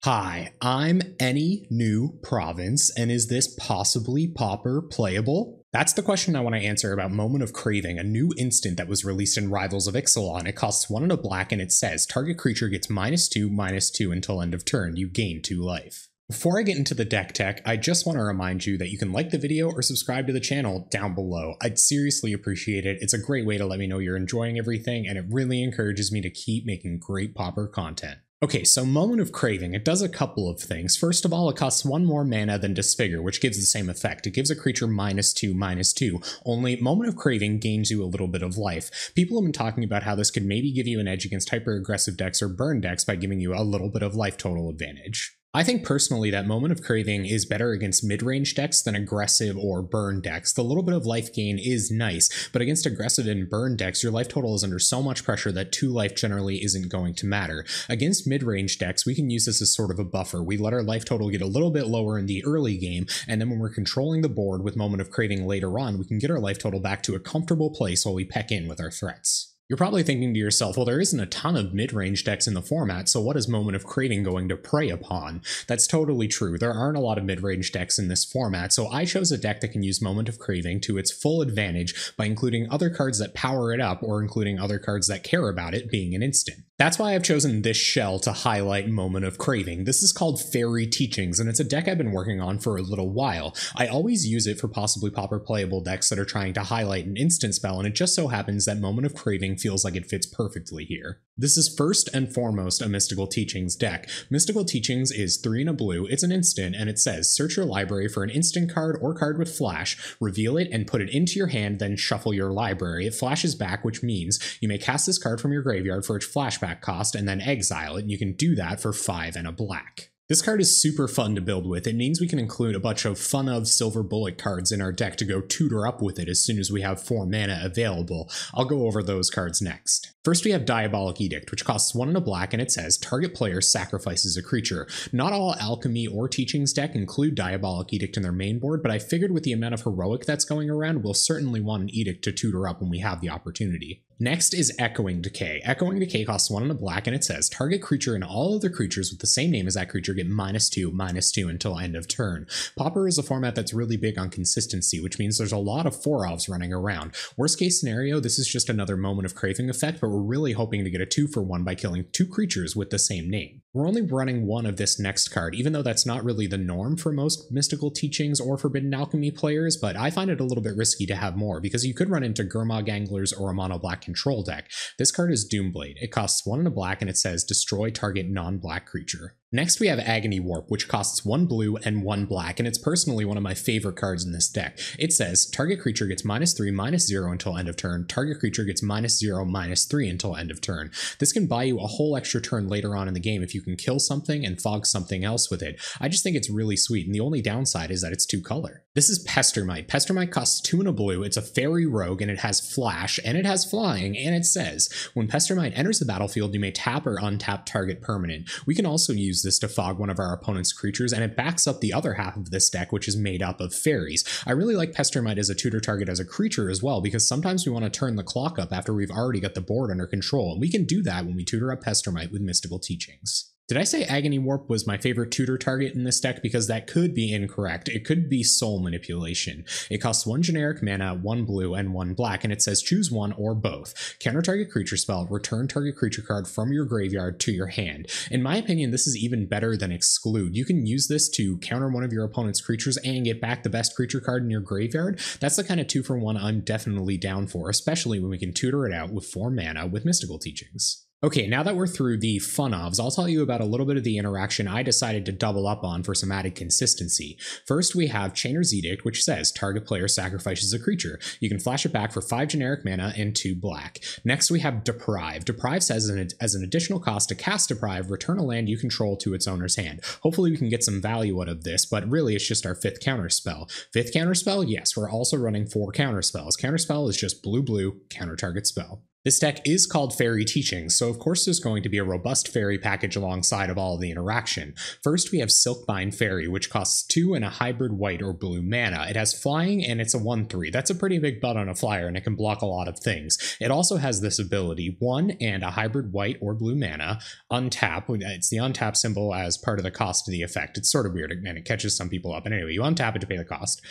Hi, I'm Anynewprovince, and is this possibly Pauper Playable? That's the question I want to answer about Moment of Craving, a new instant that was released in Rivals of Ixalan. It costs 1 and a black, and it says, target creature gets -2/-2 until end of turn. You gain 2 life. Before I get into the deck tech, I just want to remind you that you can like the video or subscribe to the channel down below. I'd seriously appreciate it. It's a great way to let me know you're enjoying everything, and it really encourages me to keep making great Pauper content. Okay, so Moment of Craving, it does a couple of things. First of all, it costs 1 more mana than Disfigure, which gives the same effect. It gives a creature -2/-2, only Moment of Craving gains you a little bit of life. People have been talking about how this could maybe give you an edge against hyper-aggressive decks or burn decks by giving you a little bit of life total advantage. I think personally that Moment of Craving is better against mid-range decks than aggressive or burn decks. The little bit of life gain is nice, but against aggressive and burn decks, your life total is under so much pressure that 2 life generally isn't going to matter. Against mid-range decks, we can use this as sort of a buffer. We let our life total get a little bit lower in the early game, and then when we're controlling the board with Moment of Craving later on, we can get our life total back to a comfortable place while we peck in with our threats. You're probably thinking to yourself, well, there isn't a ton of mid-range decks in the format, so what is Moment of Craving going to prey upon? That's totally true. There aren't a lot of mid-range decks in this format, so I chose a deck that can use Moment of Craving to its full advantage by including other cards that power it up or including other cards that care about it being an instant. That's why I've chosen this shell to highlight Moment of Craving. This is called Faerie Teachings, and it's a deck I've been working on for a little while. I always use it for Possibly Pauper Playable decks that are trying to highlight an instant spell, and it just so happens that Moment of Craving feels like it fits perfectly here. This is first and foremost a Mystical Teachings deck. Mystical Teachings is 3 and a blue, it's an instant, and it says, search your library for an instant card or card with flash, reveal it and put it into your hand, then shuffle your library. It flashes back, which means you may cast this card from your graveyard for its flashback cost and then exile it, and you can do that for 5 and a black. This card is super fun to build with. It means we can include a bunch of fun of silver bullet cards in our deck to go tutor up with it as soon as we have 4 mana available. I'll go over those cards next. First we have Diabolic Edict, which costs 1 and a black, and it says target player sacrifices a creature. Not all Alchemy or Teachings deck include Diabolic Edict in their main board, but I figured with the amount of heroic that's going around, we'll certainly want an Edict to tutor up when we have the opportunity. Next is Echoing Decay. Echoing Decay costs 1 and a black, and it says target creature and all other creatures with the same name as that creature get -2/-2 until end of turn. Pauper is a format that's really big on consistency, which means there's a lot of 4-ofs running around. Worst case scenario, this is just another Moment of Craving effect, but we're really hoping to get a 2-for-1 by killing 2 creatures with the same name. We're only running 1 of this next card, even though that's not really the norm for most Mystical Teachings or Forbidden Alchemy players, but I find it a little bit risky to have more, because you could run into Gurmag Anglers or a mono-black control deck. This card is Doomblade. It costs 1 and a black, and it says destroy target non-black creature. Next we have Agony Warp, which costs 1 blue and 1 black, and it's personally one of my favorite cards in this deck. It says target creature gets -3/-0 until end of turn, target creature gets -0/-3 until end of turn. This can buy you a whole extra turn later on in the game if you can kill something and fog something else with it. I just think it's really sweet, and the only downside is that it's 2 color. This is Pestermite. Pestermite costs 2 and a blue, it's a fairy rogue, and it has flash, and it has flying, and it says, when Pestermite enters the battlefield, you may tap or untap target permanent. We can also use this to fog one of our opponent's creatures, and it backs up the other half of this deck, which is made up of fairies. I really like Pestermite as a tutor target as a creature as well, because sometimes we want to turn the clock up after we've already got the board under control, and we can do that when we tutor up Pestermite with Mystical Teachings. Did I say Agony Warp was my favorite tutor target in this deck? Because that could be incorrect. It could be Soul Manipulation. It costs 1 generic mana, 1 blue, and 1 black, and it says choose one or both. Counter target creature spell, return target creature card from your graveyard to your hand. In my opinion, this is even better than Exclude. You can use this to counter one of your opponent's creatures and get back the best creature card in your graveyard. That's the kind of 2-for-1 I'm definitely down for, especially when we can tutor it out with 4 mana with Mystical Teachings. Okay, now that we're through the fun-ofs, I'll tell you about a little bit of the interaction I decided to double up on for some added consistency. First, we have Chainer's Edict, which says target player sacrifices a creature. You can flash it back for 5 generic mana and 2 black. Next, we have Deprive. Deprive says as an additional cost to cast Deprive, return a land you control to its owner's hand. Hopefully we can get some value out of this, but really it's just our 5th counterspell. 5th counterspell? Yes, we're also running 4 counterspells. Counterspell is just blue-blue, counter target spell. This deck is called Fairy Teachings, so of course there's going to be a robust fairy package alongside of all of the interaction. First we have Silkbind Fairy, which costs 2 and a hybrid white or blue mana. It has flying and it's a 1/3. That's a pretty big butt on a flyer and it can block a lot of things. It also has this ability, 1 and a hybrid white or blue mana, untap. It's the untap symbol as part of the cost of the effect. It's sort of weird and it catches some people up. And anyway, you untap it to pay the cost.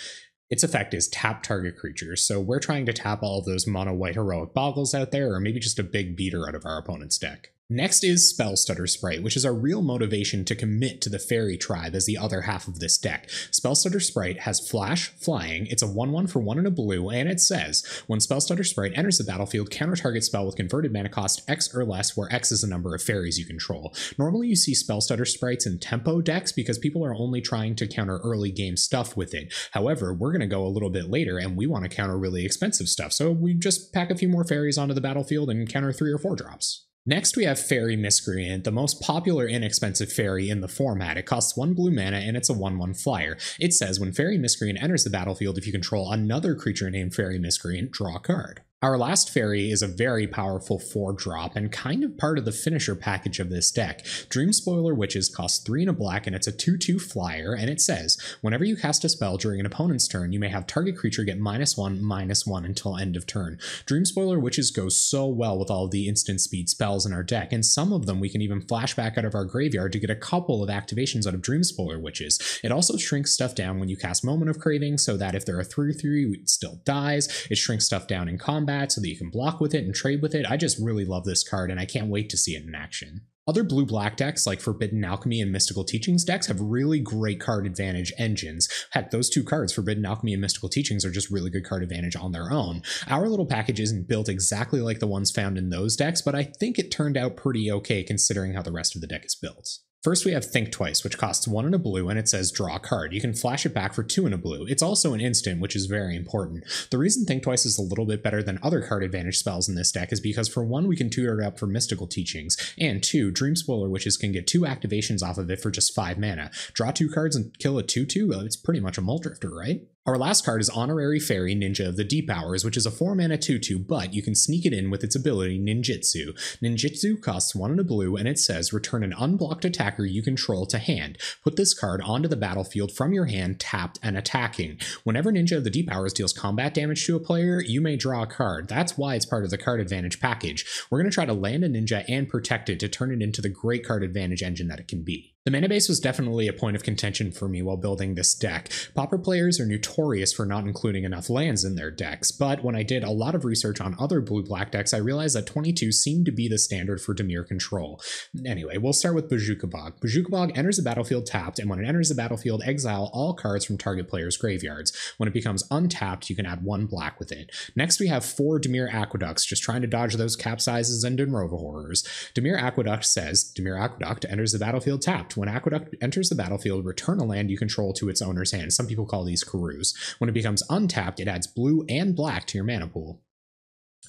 Its effect is tap target creatures, so we're trying to tap all of those mono white heroic boggles out there, or maybe just a big beater out of our opponent's deck. Next is Spell Stutter Sprite, which is our real motivation to commit to the Fairy tribe as the other half of this deck. Spell Stutter Sprite has Flash, Flying, it's a 1/1 for 1 and a blue, and it says, when Spell Stutter Sprite enters the battlefield, counter target spell with converted mana cost X or less, where X is the number of fairies you control. Normally you see Spell Stutter Sprites in tempo decks because people are only trying to counter early game stuff with it. However, we're going to go a little bit later and we want to counter really expensive stuff, so we just pack a few more fairies onto the battlefield and counter 3 or 4 drops. Next we have Fairy Miscreant, the most popular inexpensive fairy in the format. It costs 1 blue mana and it's a 1/1 flyer. It says when Fairy Miscreant enters the battlefield, if you control another creature named Fairy Miscreant, draw a card. Our last fairy is a very powerful 4-drop and kind of part of the finisher package of this deck. Dream Spoiler Witches costs 3 and a black and it's a 2/2 flyer, and it says, whenever you cast a spell during an opponent's turn, you may have target creature get -1/-1 until end of turn. Dream Spoiler Witches goes so well with all of the instant speed spells in our deck, and some of them we can even flashback out of our graveyard to get a couple of activations out of Dream Spoiler Witches. It also shrinks stuff down when you cast Moment of Craving so that if they're a 3/3, it still dies. It shrinks stuff down in combat so that you can block with it and trade with it. I just really love this card and I can't wait to see it in action. Other blue-black decks like Forbidden Alchemy and Mystical Teachings decks have really great card advantage engines. Heck, those 2 cards, Forbidden Alchemy and Mystical Teachings, are just really good card advantage on their own. Our little package isn't built exactly like the ones found in those decks, but I think it turned out pretty okay considering how the rest of the deck is built. First we have Think Twice, which costs 1 and a blue and it says draw a card. You can flash it back for 2 and a blue. It's also an instant, which is very important. The reason Think Twice is a little bit better than other card advantage spells in this deck is because for 1, we can tutor it up for Mystical Teachings, and 2, Dream Spoiler Witches can get 2 activations off of it for just 5 mana. Draw 2 cards and kill a 2/2? It's pretty much a Muldrifter, right? Our last card is Honorary Fairy Ninja of the Deep Hours, which is a 4-mana 2/2, but you can sneak it in with its ability Ninjutsu. Ninjutsu costs 1 and a blue, and it says return an unblocked attacker you control to hand. Put this card onto the battlefield from your hand, tapped and attacking. Whenever Ninja of the Deep Hours deals combat damage to a player, you may draw a card. That's why it's part of the card advantage package. We're going to try to land a ninja and protect it to turn it into the great card advantage engine that it can be. The mana base was definitely a point of contention for me while building this deck. Pauper players are notorious for not including enough lands in their decks, but when I did a lot of research on other blue-black decks, I realized that 22 seemed to be the standard for Dimir control. Anyway, we'll start with Bojuka Bog. Bojuka Bog enters the battlefield tapped, and when it enters the battlefield, exile all cards from target players' graveyards. When it becomes untapped, you can add 1 black with it. Next, we have 4 Dimir Aqueducts, just trying to dodge those capsizes and Dinrova horrors. Dimir Aqueduct says, Dimir Aqueduct enters the battlefield tapped. When Aqueduct enters the battlefield, return a land you control to its owner's hand. Some people call these Karus. When it becomes untapped, it adds blue and black to your mana pool.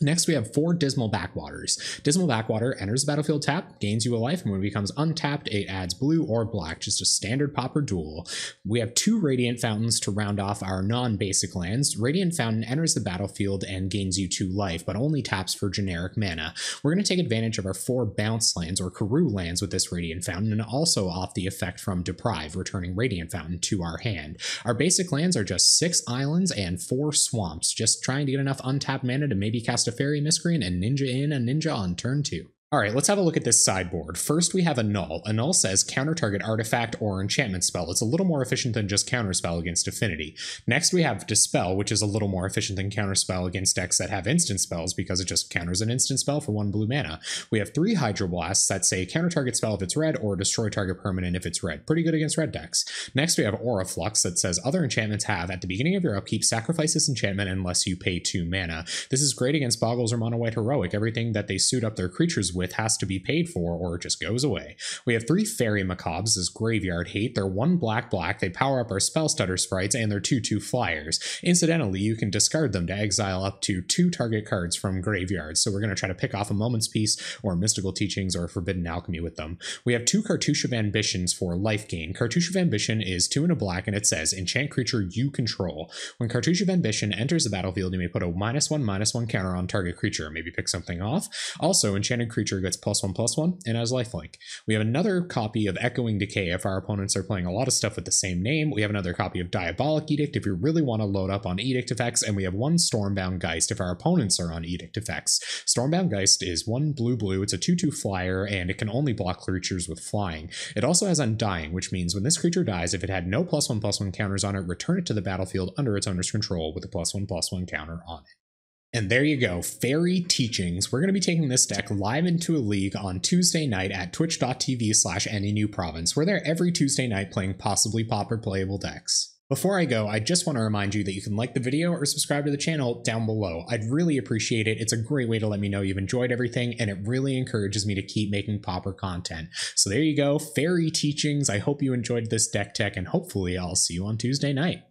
Next, we have 4 Dismal Backwaters. Dismal Backwater enters the battlefield tapped, gains you a life, and when it becomes untapped, it adds blue or black, just a standard Pauper duel. We have 2 Radiant Fountains to round off our non-basic lands. Radiant Fountain enters the battlefield and gains you 2 life, but only taps for generic mana. We're going to take advantage of our 4 bounce lands, or Karu lands, with this Radiant Fountain, and also off the effect from Deprive, returning Radiant Fountain to our hand. Our basic lands are just 6 islands and 4 swamps, just trying to get enough untapped mana to maybe cast a Fairy Miscreant and ninja in a ninja on turn 2. Alright, let's have a look at this sideboard. First we have a null. A null says counter target artifact or enchantment spell. It's a little more efficient than just counterspell against affinity. Next we have dispel, which is a little more efficient than counterspell against decks that have instant spells because it just counters an instant spell for 1 blue mana. We have 3 hydroblasts that say counter target spell if it's red or destroy target permanent if it's red. Pretty good against red decks. Next we have aura flux that says other enchantments have at the beginning of your upkeep sacrifice this enchantment unless you pay 2 mana. This is great against boggles or mono white heroic. Everything that they suit up their creatures with with has to be paid for or it just goes away. We have 3 Fairy Macabres as graveyard hate. They're 1 black, they power up our spell stutter sprites, and they're 2/2 flyers. Incidentally, you can discard them to exile up to 2 target cards from graveyards, so we're going to try to pick off a Moment's Peace or Mystical Teachings or Forbidden Alchemy with them. We have 2 Cartouche of Ambitions for life gain. Cartouche of Ambition is 2 and a black, and it says, enchant creature you control. When Cartouche of Ambition enters the battlefield, you may put a -1/-1 counter on target creature, maybe pick something off. Also, enchanted creature gets +1/+1 and has lifelink. We have another copy of Echoing Decay if our opponents are playing a lot of stuff with the same name. We have another copy of Diabolic Edict if you really want to load up on Edict effects, and we have 1 Stormbound Geist if our opponents are on Edict effects. Stormbound Geist is 1 blue, it's a 2/2 flyer, and it can only block creatures with flying. It also has Undying, which means when this creature dies, if it had no +1/+1 counters on it, return it to the battlefield under its owner's control with a +1/+1 counter on it. And there you go, Fairy Teachings. We're going to be taking this deck live into a league on Tuesday night at twitch.tv/Anynewprovince. We're there every Tuesday night playing Possibly Pauper Playable decks. Before I go, I just want to remind you that you can like the video or subscribe to the channel down below. I'd really appreciate it. It's a great way to let me know you've enjoyed everything, and it really encourages me to keep making Pauper content. So there you go, Fairy Teachings. I hope you enjoyed this deck tech, and hopefully I'll see you on Tuesday night.